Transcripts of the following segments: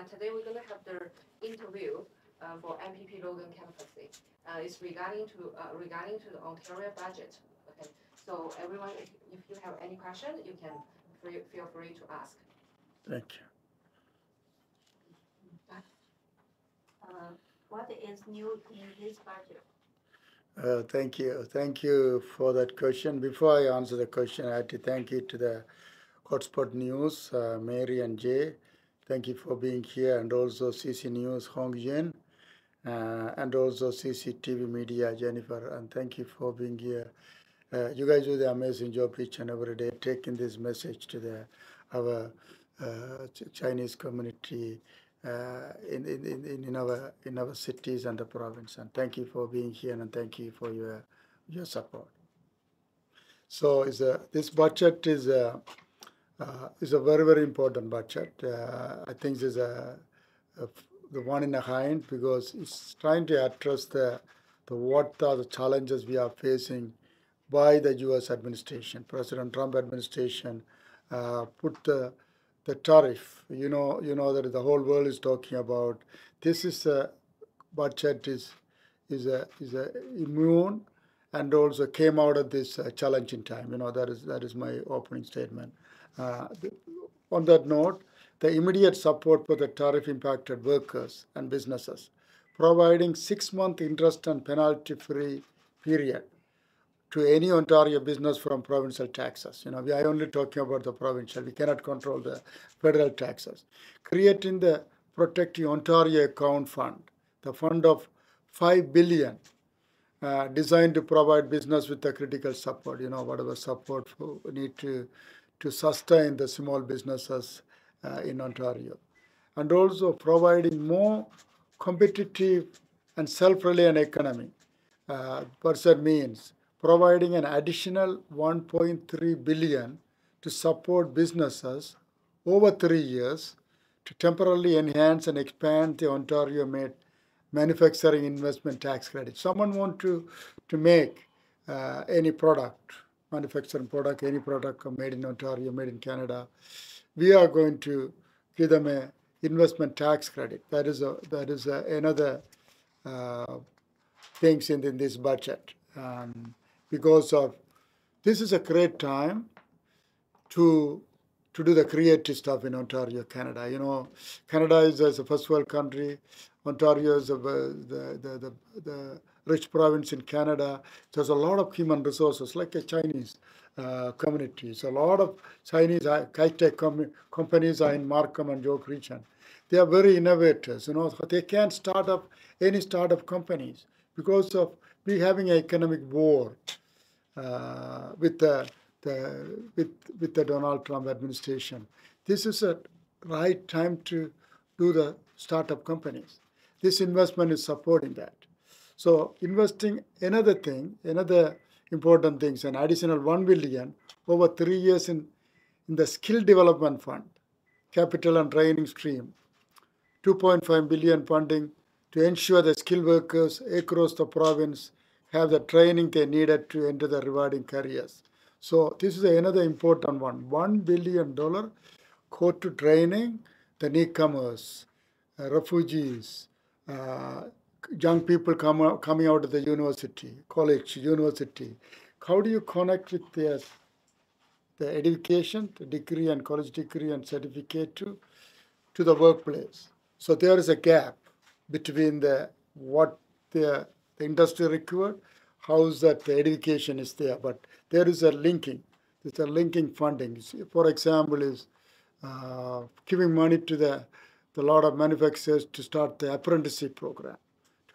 And today we're going to have the interview for MPP Logan candidacy. It's regarding to the Ontario budget. Okay, so everyone, if you have any question, you can feel free to ask. Thank you. What is new in this budget? Thank you. Thank you for that question. Before I answer the question, I have to thank you to the Hotspot News, Mary and Jay. Thank you for being here, and also CC News, Hong Yin, and also CCTV Media, Jennifer, and thank you for being here. You guys do the amazing job each and every day, taking this message to our Chinese community in our cities and the province. And thank you for being here, and thank you for your support. So this budget is a very, very important budget. I think it's the one in a kind, because it's trying to address what are the challenges we are facing by the U.S. administration. President Trump administration put the tariff. You know that the whole world is talking about. This is a budget is immune, and also came out of this challenging time. That is my opening statement. On that note, the immediate support for the tariff-impacted workers and businesses, providing 6-month interest and penalty-free period to any Ontario business from provincial taxes. We are only talking about the provincial. We cannot control the federal taxes. Creating the Protecting Ontario Account Fund, the fund of $5 billion, designed to provide business with the critical support. Whatever support we need to sustain the small businesses in Ontario, and also providing more competitive and self-reliant economy. That means providing an additional $1.3 billion to support businesses over 3 years to temporarily enhance and expand the Ontario-made manufacturing investment tax credit. Someone want to make any product, manufacturing product, any product made in Ontario, made in Canada, we are going to give them an investment tax credit. That is another things in this budget. Because of this is a great time to do the creative stuff in Ontario, Canada. Canada is a first world country. Ontario is the rich province in Canada. There's a lot of human resources, like a Chinese communities. A lot of Chinese high-tech companies are in Markham and York region. They are very innovators. They can't start up any startup companies because of we having an economic war with the Donald Trump administration. This is a right time to do the startup companies. This investment is supporting that. So investing another important things, an additional $1 billion over 3 years in the skill development fund, capital and training stream, $2.5 billion funding to ensure the skilled workers across the province have the training they needed to enter the rewarding careers. So this is another important one. $1 billion go to training the newcomers, refugees, young people coming out of the university, college, university. How do you connect with the education, the degree and college degree and certificate to the workplace? So there is a gap between what the industry required, how is that the education is there, but there is a linking. There's a linking funding. For example, is giving money to the lot of manufacturers to start the apprenticeship program.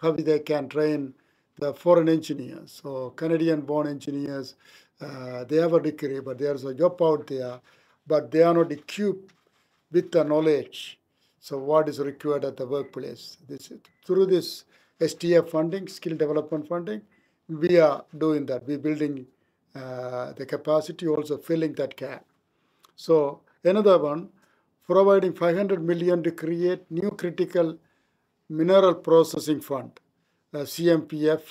How they can train the foreign engineers. So Canadian-born engineers, they have a degree, but there's a job out there, but they are not equipped with the knowledge. So what is required at the workplace? Through this STF funding, skill development funding, we are doing that. We're building the capacity, also filling that gap. So another one, providing $500 million to create new critical mineral processing fund, CMPF,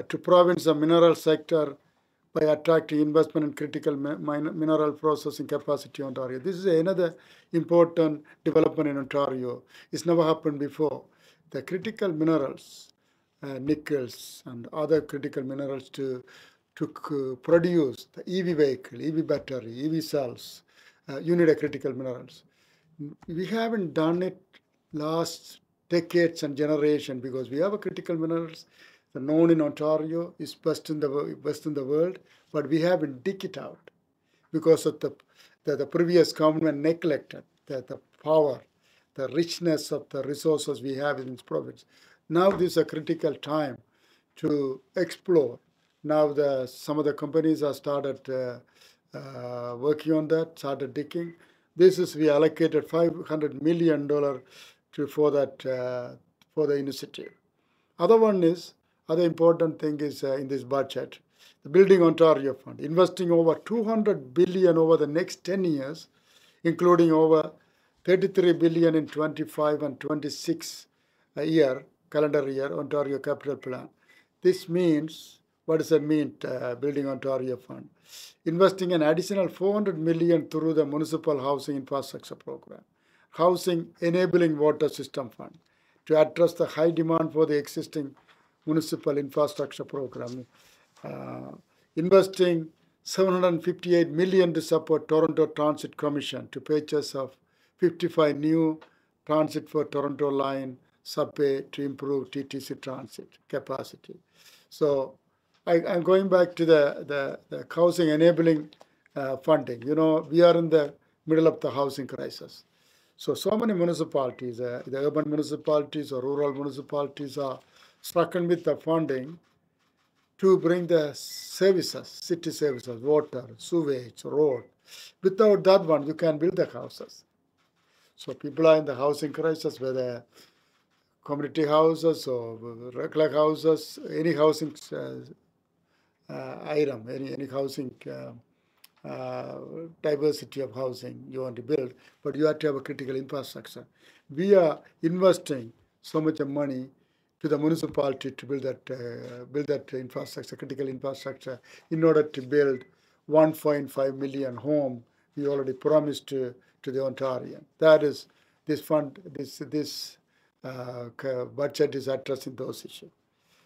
to province the mineral sector by attracting investment in critical mineral processing capacity in Ontario. This is another important development in Ontario. It's never happened before. The critical minerals, nickels and other critical minerals to produce the EV vehicle, EV battery, EV cells, you need a critical minerals. We haven't done it last decades and generation because we have a critical minerals. The known in Ontario is best in the world, but we haven't dig it out because of the previous government neglected the power, the richness of the resources we have in this province. Now this is a critical time to explore. Now some of the companies have started working on that, started digging. We allocated $500 million for the initiative. Other important thing is in this budget, the Building Ontario Fund, investing over $200 billion over the next 10 years, including over $33 billion in 25 and 26 calendar year Ontario Capital Plan. This means, what does it mean, Building Ontario Fund? Investing an additional $400 million through the Municipal Housing Infrastructure Program, Housing Enabling Water System Fund, to address the high demand for the existing municipal infrastructure program, investing $758 million to support Toronto Transit Commission to purchase of 55 new transit for Toronto line subway to improve TTC transit capacity. So I'm going back to the housing enabling funding. We are in the middle of the housing crisis. So many municipalities, the urban municipalities or rural municipalities are stricken with the funding to bring the services, city services, water, sewage, road. Without that one, you can build the houses. So people are in the housing crisis, whether community houses or regular houses, any housing item, any housing diversity of housing you want to build, but you have to have a critical infrastructure. We are investing so much money to the municipality to build that infrastructure, critical infrastructure, in order to build 1.5 million homes we already promised to the Ontarian. That is, this fund, this budget is addressing those issues.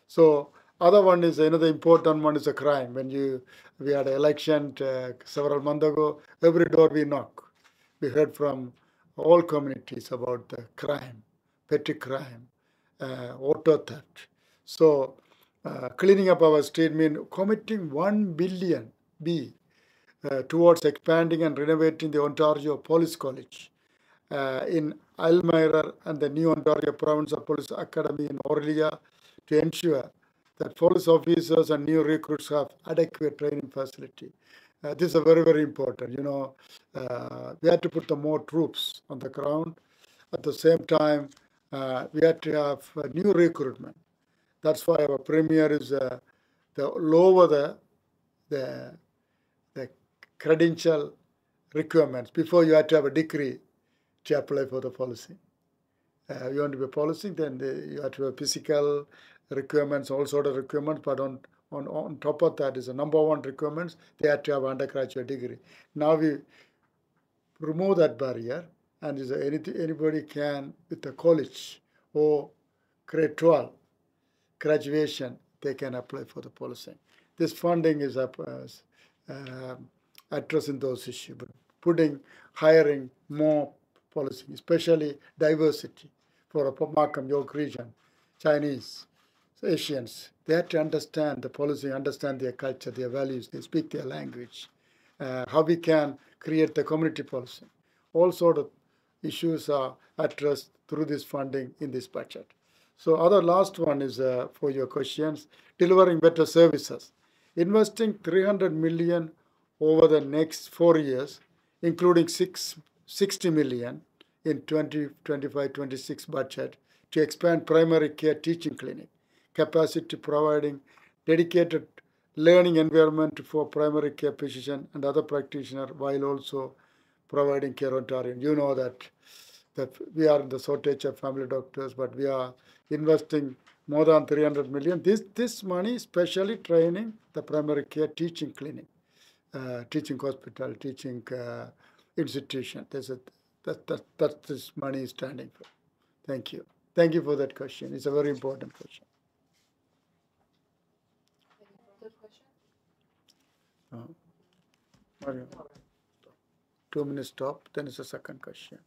So another important one is a crime. We had an election several months ago, every door we knock, we heard from all communities about the crime, petty crime, auto theft. So cleaning up our street means committing $1 billion towards expanding and renovating the Ontario Police College in Elmira and the new Ontario Provincial Police Academy in Orlia to ensure that police officers and new recruits have adequate training facility. This is very, very important. We have to put more troops on the ground. At the same time, we have to have new recruitment. That's why our premier is lower the credential requirements. Before, you have to have a degree to apply for the policing. You want to be policing, then you have to have physical requirements, all sort of requirements, but on top of that is the number one requirements, they have to have undergraduate degree. Now we remove that barrier, and anybody can, with the college or grade 12 graduation, they can apply for the policing. This funding is addressing those issues, but hiring more policing, especially diversity for a Markham York region, Chinese, Asians. They have to understand the policy, understand their culture, their values, they speak their language, how we can create the community policy. All sort of issues are addressed through this funding in this budget. So last one is for your questions, delivering better services. Investing $300 million over the next 4 years, including $60 million in 2025-26 budget to expand primary care teaching clinic, capacity providing dedicated learning environment for primary care physician and other practitioners while also providing care Ontario. You know that we are in the shortage of family doctors, but we are investing more than 300 million. This money especially training the primary care teaching clinic, teaching hospital, teaching institution. That's this money is standing for. Thank you. Thank you for that question. It's a very important question. Any further question? Mario, 2 minutes stop. Then it's a second question.